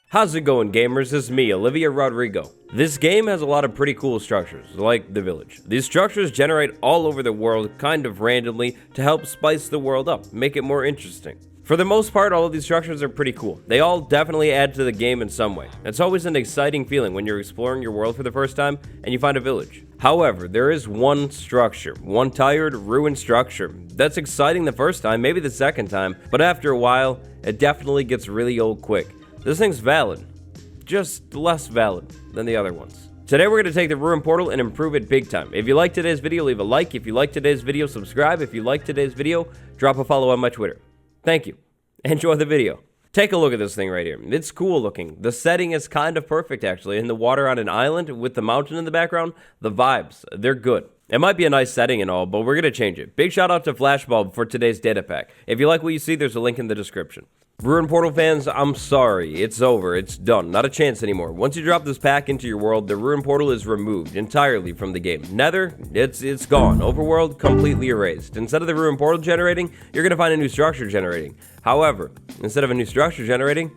How's it going, gamers? It's me, Olivia Rodrigo. This game has a lot of pretty cool structures, like the village. These structures generate all over the world kind of randomly to help spice the world up, make it more interesting. For the most part, all of these structures are pretty cool. They all definitely add to the game in some way. It's always an exciting feeling when you're exploring your world for the first time and you find a village. However, there is one structure, one tired, ruined structure. That's exciting the first time, maybe the second time, but after a while, it definitely gets really old quick. This thing's valid, just less valid than the other ones. Today we're going to take the ruin portal and improve it big time. If you like today's video, leave a like. If you like today's video, subscribe. If you like today's video, drop a follow on my Twitter. Thank you. Enjoy the video. Take a look at this thing right here. It's cool looking. The setting is kind of perfect actually. In the water on an island with the mountain in the background, the vibes, they're good. It might be a nice setting and all, but we're going to change it. Big shout out to Flashbulb for today's data pack. If you like what you see, there's a link in the description. Ruin Portal fans, I'm sorry. It's over. It's done. Not a chance anymore. Once you drop this pack into your world, the Ruin Portal is removed entirely from the game. Nether, it's gone. Overworld, completely erased. Instead of the Ruin Portal generating, you're going to find a new structure generating. However, instead of a new structure generating,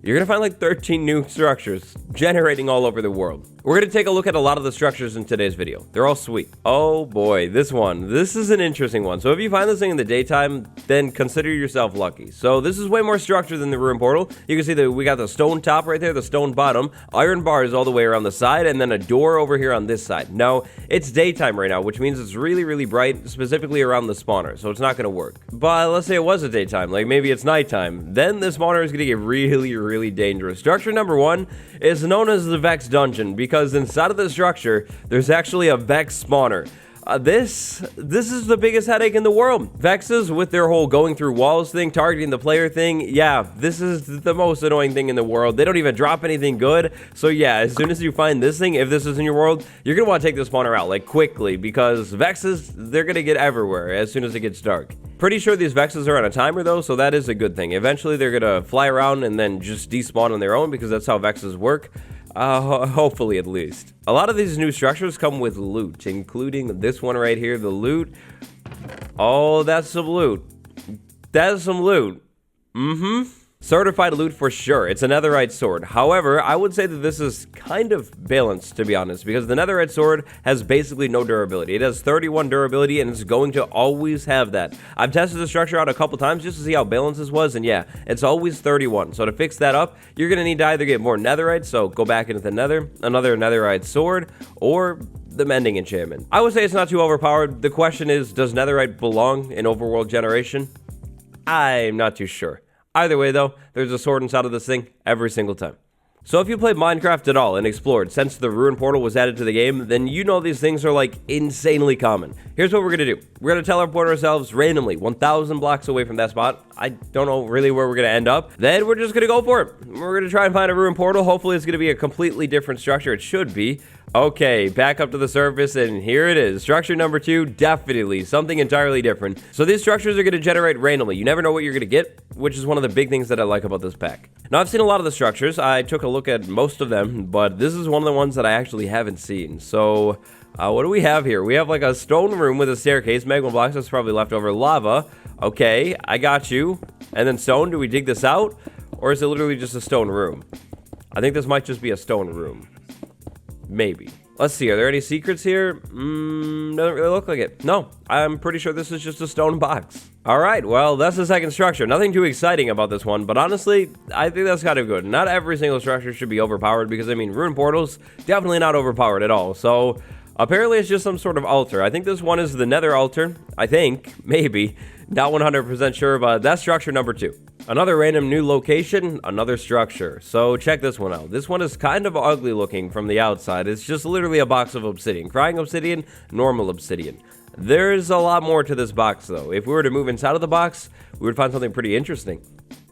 you're going to find like 13 new structures generating all over the world. We're going to take a look at a lot of the structures in today's video. They're all sweet. Oh boy, this is an interesting one. So if you find this thing in the daytime, then consider yourself lucky. So this is way more structure than the ruin portal. You can see that we got the stone top right there, the stone bottom, iron bars all the way around the side, and then a door over here on this side. Now, it's daytime right now, which means it's really, really bright, specifically around the spawner, so it's not going to work. But let's say it was a daytime, like maybe it's nighttime. Then the spawner is going to get really, really dangerous. Structure number one is known as the Vex Dungeon, because inside of the structure, there's actually a Vex spawner. This is the biggest headache in the world. Vexes with their whole going through walls thing, targeting the player thing. Yeah, this is the most annoying thing in the world. They don't even drop anything good. So yeah, as soon as you find this thing, if this is in your world, you're going to want to take this spawner out, like quickly, because Vexes, they're going to get everywhere as soon as it gets dark. Pretty sure these Vexes are on a timer though, so that is a good thing. Eventually they're going to fly around and then just despawn on their own, because that's how Vexes work. Hopefully at least. A lot of these new structures come with loot, including this one right here, the loot. Oh, that's some loot. That is some loot. Certified loot for sure. It's a netherite sword. However, I would say that this is kind of balanced, to be honest, because the netherite sword has basically no durability. It has 31 durability, and it's going to always have that. I've tested the structure out a couple times just to see how balanced this was, and yeah, it's always 31. So to fix that up, you're going to need to either get more netherite, so go back into the nether, another netherite sword, or the mending enchantment. I would say it's not too overpowered. The question is, does netherite belong in overworld generation? I'm not too sure. Either way though, there's a sword inside of this thing every single time. So if you played Minecraft at all and explored since the ruin portal was added to the game, then you know these things are like insanely common. Here's what we're gonna do. We're gonna teleport ourselves randomly 1,000 blocks away from that spot. I don't know really where we're gonna end up. Then we're just gonna go for it. We're gonna try and find a ruin portal. Hopefully it's gonna be a completely different structure. It should be. Okay, back up to the surface, and here it is. Structure number 2, definitely something entirely different. So these structures are going to generate randomly. You never know what you're going to get, which is one of the big things that I like about this pack. Now, I've seen a lot of the structures. I took a look at most of them, but this is one of the ones that I actually haven't seen. So, what do we have here? We have like a stone room with a staircase, magma blocks, that's probably leftover lava. Okay, I got you. And then stone, do we dig this out? Or is it literally just a stone room? I think this might just be a stone room. Maybe. Let's see, are there any secrets here? Doesn't really look like it. No, I'm pretty sure this is just a stone box. Alright, well, that's the second structure. Nothing too exciting about this one, but honestly, I think that's kind of good. Not every single structure should be overpowered, because, I mean, ruin portals, definitely not overpowered at all. So, apparently it's just some sort of altar. I think this one is the nether altar. I think, maybe. Not 100% sure, but that's structure number 2. Another random new location, another structure. So check this one out. This one is kind of ugly looking from the outside. It's just literally a box of obsidian. Crying obsidian, normal obsidian. There's a lot more to this box though. If we were to move inside of the box, we would find something pretty interesting.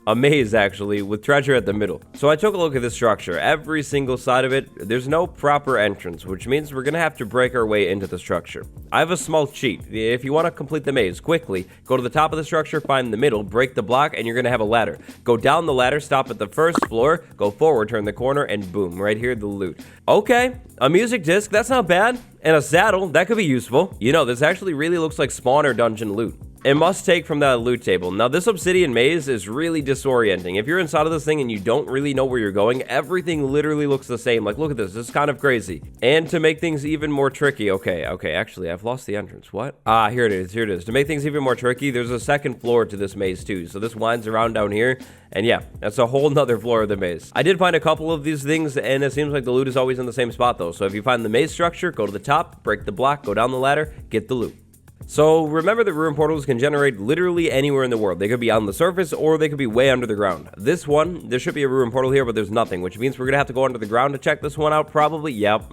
A maze, actually, with treasure at the middle. So I took a look at this structure. Every single side of it, there's no proper entrance, which means we're going to have to break our way into the structure. I have a small cheat. If you want to complete the maze quickly, go to the top of the structure, find the middle, break the block, and you're going to have a ladder. Go down the ladder, stop at the first floor, go forward, turn the corner, and boom, right here, the loot. Okay, a music disc, that's not bad. And a saddle, that could be useful. You know, this actually really looks like spawner dungeon loot. It must take from that loot table. Now, this Obsidian Maze is really disorienting. If you're inside of this thing and you don't really know where you're going, everything literally looks the same. Like, look at this. This is kind of crazy. And to make things even more tricky, okay, actually, I've lost the entrance. What? Ah, here it is, here it is. To make things even more tricky, there's a second floor to this maze, too. So this winds around down here, and yeah, that's a whole nother floor of the maze. I did find a couple of these things, and it seems like the loot is always in the same spot, though. So if you find the maze structure, go to the top, break the block, go down the ladder, get the loot. So remember that ruin portals can generate literally anywhere in the world. They could be on the surface or they could be way under the ground. This one, there should be a ruin portal here, but there's nothing, which means we're gonna have to go under the ground to check this one out probably. Yep,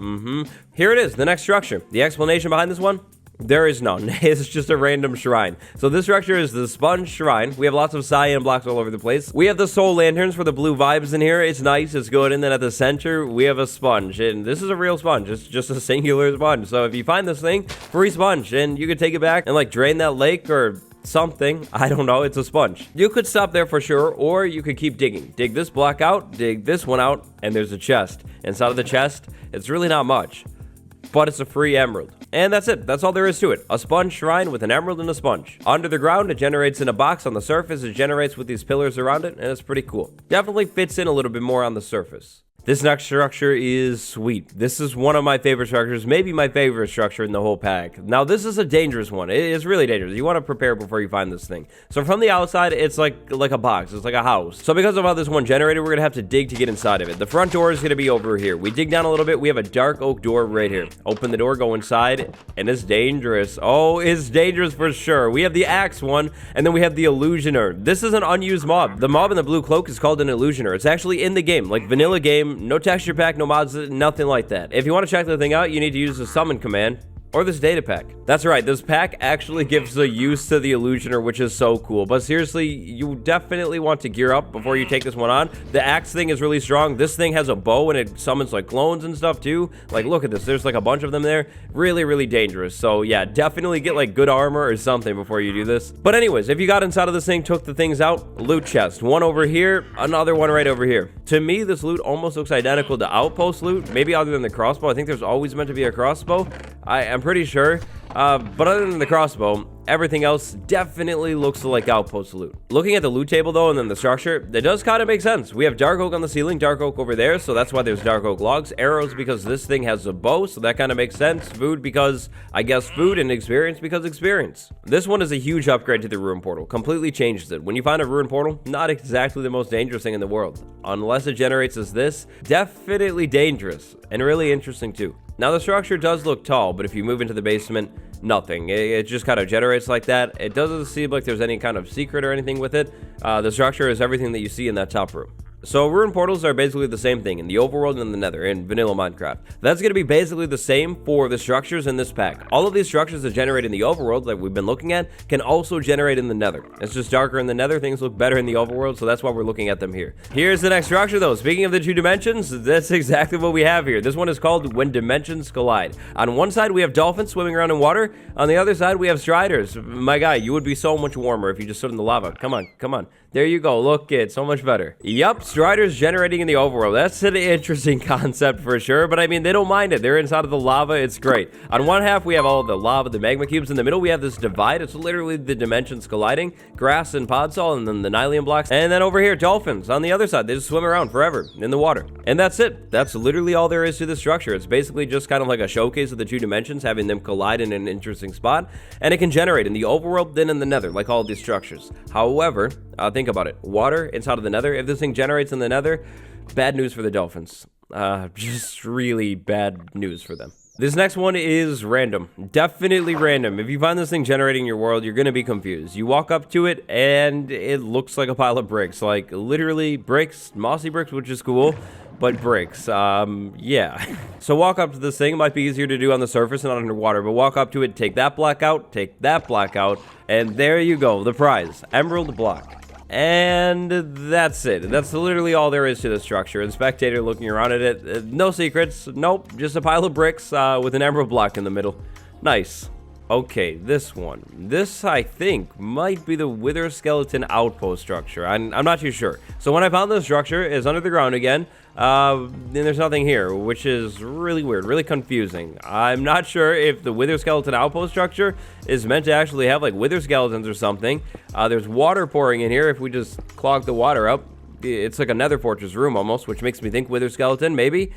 Here it is, the next structure. The explanation behind this one? There is none. It's just a random shrine. So this structure is the sponge shrine. We have lots of cyan blocks all over the place. We have the soul lanterns for the blue vibes in here. It's nice, it's good. And then at the center, we have a sponge. And this is a real sponge. It's just a singular sponge. So if you find this thing, free sponge. And you could take it back and like drain that lake or something. I don't know. It's a sponge. You could stop there for sure, or you could keep digging. Dig this block out, dig this one out, and there's a chest. Inside of the chest, it's really not much, but it's a free emerald. And that's it. That's all there is to it. A sponge shrine with an emerald and a sponge. Under the ground, it generates in a box. On the surface, it generates with these pillars around it, and it's pretty cool. Definitely fits in a little bit more on the surface. This next structure is sweet. This is one of my favorite structures, maybe my favorite structure in the whole pack. Now, this is a dangerous one. It is really dangerous. You want to prepare before you find this thing. So from the outside, it's like a box. It's like a house. So because of how this one generated, we're going to have to dig to get inside of it. The front door is going to be over here. We dig down a little bit. We have a dark oak door right here. Open the door, go inside, and it's dangerous. Oh, it's dangerous for sure. We have the axe one, and then we have the illusioner. This is an unused mob. The mob in the blue cloak is called an illusioner. It's actually in the game, like vanilla game. No texture pack, no mods, nothing like that. If you want to check the thing out, you need to use the summon command or this data pack. That's right, this pack actually gives a use to the illusioner, which is so cool. But seriously, you definitely want to gear up before you take this one on. The axe thing is really strong. This thing has a bow and it summons like clones and stuff too. Like, look at this. There's like a bunch of them there. Really, really dangerous. So yeah, definitely get like good armor or something before you do this. But anyways, if you got inside of this thing, took the things out, loot chest. One over here, another one right over here. To me, this loot almost looks identical to Outpost loot. Maybe other than the crossbow. I think there's always meant to be a crossbow. I'm pretty sure. But other than the crossbow, everything else definitely looks like Outpost loot. Looking at the loot table though, and then the structure, that does kind of make sense. We have dark oak on the ceiling, dark oak over there, so that's why there's dark oak logs. Arrows because this thing has a bow, so that kind of makes sense. Food because, I guess, food, and experience because experience. This one is a huge upgrade to the ruin portal. Completely changes it. When you find a ruin portal, not exactly the most dangerous thing in the world. Unless it generates as this, definitely dangerous, and really interesting too. Now the structure does look tall, but if you move into the basement, nothing. It just kind of generates like that. It doesn't seem like there's any kind of secret or anything with it. The structure is everything that you see in that top room. So ruin portals are basically the same thing in the overworld and in the nether in vanilla Minecraft. That's going to be basically the same for the structures in this pack. All of these structures that generate in the overworld that we've been looking at can also generate in the nether. It's just darker in the nether. Things look better in the overworld, so that's why we're looking at them here. Here's the next structure though. Speaking of the two dimensions, that's exactly what we have here. This one is called When Dimensions Collide. On one side we have dolphins swimming around in water. On the other side we have striders. My guy, you would be so much warmer if you just stood in the lava. Come on, come on. There you go. Look, it's so much better. Yup, striders generating in the overworld. That's an interesting concept for sure, but I mean, they don't mind it. They're inside of the lava. It's great. On one half, we have all the lava, the magma cubes. In the middle, we have this divide. It's literally the dimensions colliding. Grass and podzol, and then the nylium blocks. And then over here, dolphins. On the other side, they just swim around forever in the water. And that's it. That's literally all there is to the structure. It's basically just kind of like a showcase of the two dimensions, having them collide in an interesting spot. And it can generate in the overworld, then in the nether, like all of these structures. However, think about it. Water inside of the nether. If this thing generates in the nether, bad news for the dolphins. Just really bad news for them. This next one is random. Definitely random. If you find this thing generating in your world, you're going to be confused. You walk up to it, and it looks like a pile of bricks. Like, literally bricks, mossy bricks, which is cool. But bricks, yeah. So walk up to this thing. It might be easier to do on the surface and not underwater, but walk up to it, take that block out, and there you go, the prize, emerald block. And that's it. That's literally all there is to the structure. And spectator looking around at it, no secrets, nope, just a pile of bricks with an emerald block in the middle. Nice. Okay, this one. This, I think, might be the Wither Skeleton Outpost structure. I'm not too sure. So when I found this structure, it's under the ground again. Then there's nothing here, which is really weird, really confusing. I'm not sure if the Wither Skeleton Outpost structure is meant to actually have like Wither Skeletons or something. There's water pouring in here. If we just clog the water up, it's like a Nether Fortress room almost, which makes me think Wither Skeleton, maybe.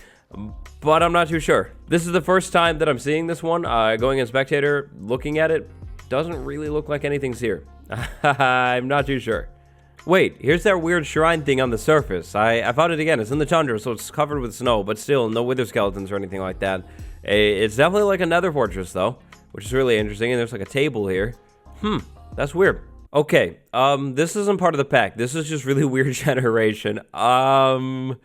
But I'm not too sure. This is the first time that I'm seeing this one. Going in spectator, looking at it, doesn't really look like anything's here. I'm not too sure. Wait, here's that weird shrine thing on the surface. I found it again. It's in the tundra, so it's covered with snow, but still no Wither Skeletons or anything like that. It's definitely like a Nether Fortress, though, which is really interesting, and there's like a table here. That's weird. Okay, this isn't part of the pack. This is just really weird generation. What?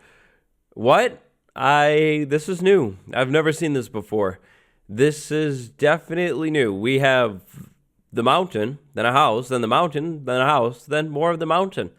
This is new. I've never seen this before. This is definitely new. We have the mountain, then a house, then the mountain, then a house, then more of the mountain.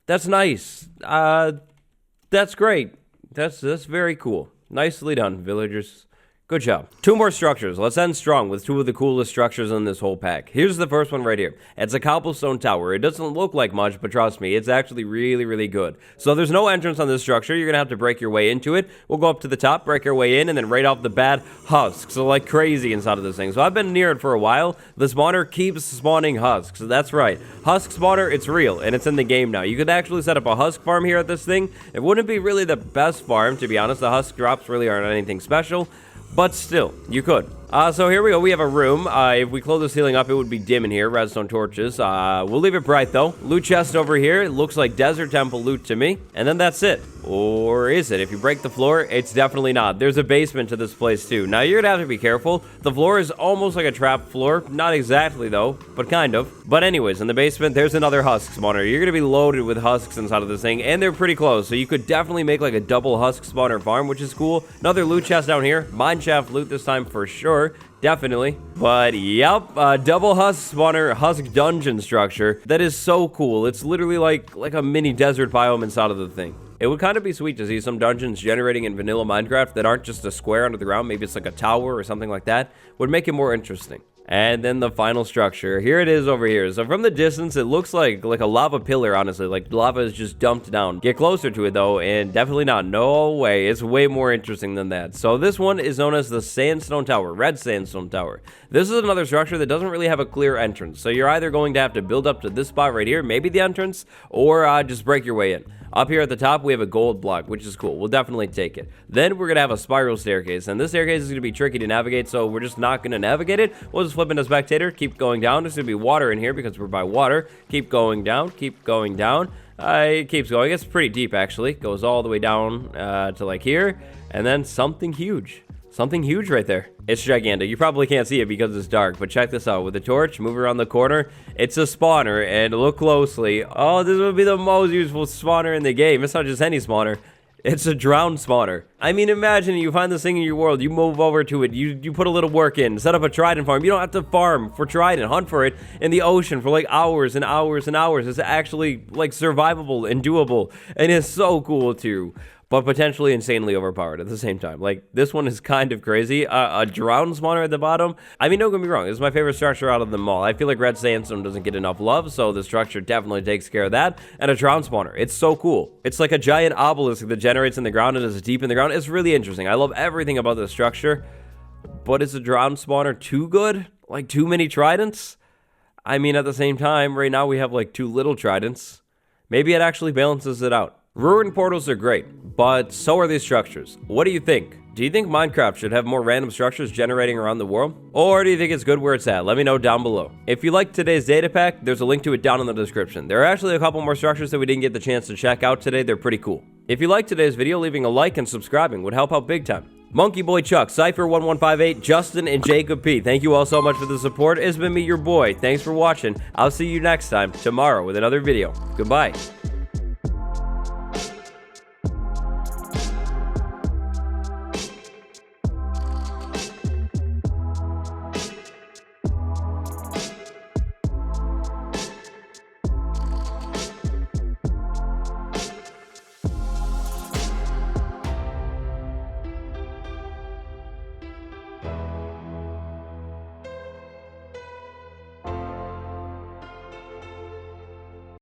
That's nice. That's great. That's very cool. Nicely done, villagers. Good job. 2 more structures. Let's end strong with 2 of the coolest structures in this whole pack. Here's the first one right here. It's a cobblestone tower. It doesn't look like much, but trust me, it's actually really, really good. So there's no entrance on this structure. You're going to have to break your way into it. We'll go up to the top, break our way in, and then right off the bat, husks. So like crazy inside of this thing. So I've been near it for a while. The spawner keeps spawning husks. That's right. Husk spawner, it's real, and it's in the game now. You could actually set up a husk farm here at this thing. It wouldn't be really the best farm, to be honest. The husk drops really aren't anything special. But still, you could. So here we go. We have a room. If we close the ceiling up, it would be dim in here. Redstone torches. We'll leave it bright, though. Loot chest over here. It looks like desert temple loot to me. And then that's it. Or is it? If you break the floor, it's definitely not. There's a basement to this place, too. Now, you're going to have to be careful. The floor is almost like a trap floor. Not exactly, though, but kind of. But anyways, in the basement, there's another husk spawner. You're going to be loaded with husks inside of this thing, and they're pretty close. So you could definitely make like a double husk spawner farm, which is cool. Another loot chest down here. Mineshaft loot this time for sure. Definitely. But yep, double husk spawner, husk dungeon structure. That is so cool. It's literally like a mini desert biome inside of the thing. It would kind of be sweet to see some dungeons generating in vanilla Minecraft that aren't just a square under the ground. Maybe it's like a tower or something like that. Would make it more interesting. And then the final structure. Here it is over here. So from the distance, it looks like a lava pillar, honestly. Like lava is just dumped down. Get closer to it, though, and definitely not. No way. It's way more interesting than that. So this one is known as the Sandstone Tower. Red Sandstone Tower. This is another structure that doesn't really have a clear entrance. So you're either going to have to build up to this spot right here, maybe the entrance, or just break your way in. Up here at the top, we have a gold block, which is cool. We'll definitely take it. Then we're going to have a spiral staircase, and this staircase is going to be tricky to navigate, so we're just not going to navigate it. We'll just flip into spectator, keep going down. There's going to be water in here because we're by water. Keep going down, keep going down. It keeps going. It's pretty deep, actually. Goes all the way down to like here, and then something huge. Something huge right there. It's gigantic. You probably can't see it because it's dark, but check this out. With the torch, move around the corner. It's a spawner, and look closely. Oh, this would be the most useful spawner in the game. It's not just any spawner. It's a drowned spawner. I mean, imagine you find this thing in your world, you move over to it, you put a little work in, set up a trident farm. You don't have to farm for trident, hunt for it in the ocean for like hours and hours and hours. It's actually like survivable and doable, and it's so cool too. But potentially insanely overpowered at the same time. Like, this one is kind of crazy. A drowned spawner at the bottom. I mean, don't get me wrong. This is my favorite structure out of them all. I feel like red sandstone doesn't get enough love, so the structure definitely takes care of that. And a drowned spawner. It's so cool. It's like a giant obelisk that generates in the ground and is deep in the ground. It's really interesting. I love everything about this structure. But is a drowned spawner too good? Like, too many tridents? I mean, at the same time, right now we have like 2 little tridents. Maybe it actually balances it out. Ruined portals are great, but so are these structures. What do you think? Do you think Minecraft should have more random structures generating around the world? Or do you think it's good where it's at? Let me know down below. If you liked today's data pack, there's a link to it down in the description. There are actually a couple more structures that we didn't get the chance to check out today. They're pretty cool. If you liked today's video, leaving a like and subscribing would help out big time. Monkey Boy Chuck, Cypher1158, Justin, and Jacob P. Thank you all so much for the support. It's been me, your boy. Thanks for watching. I'll see you next time, tomorrow, with another video. Goodbye.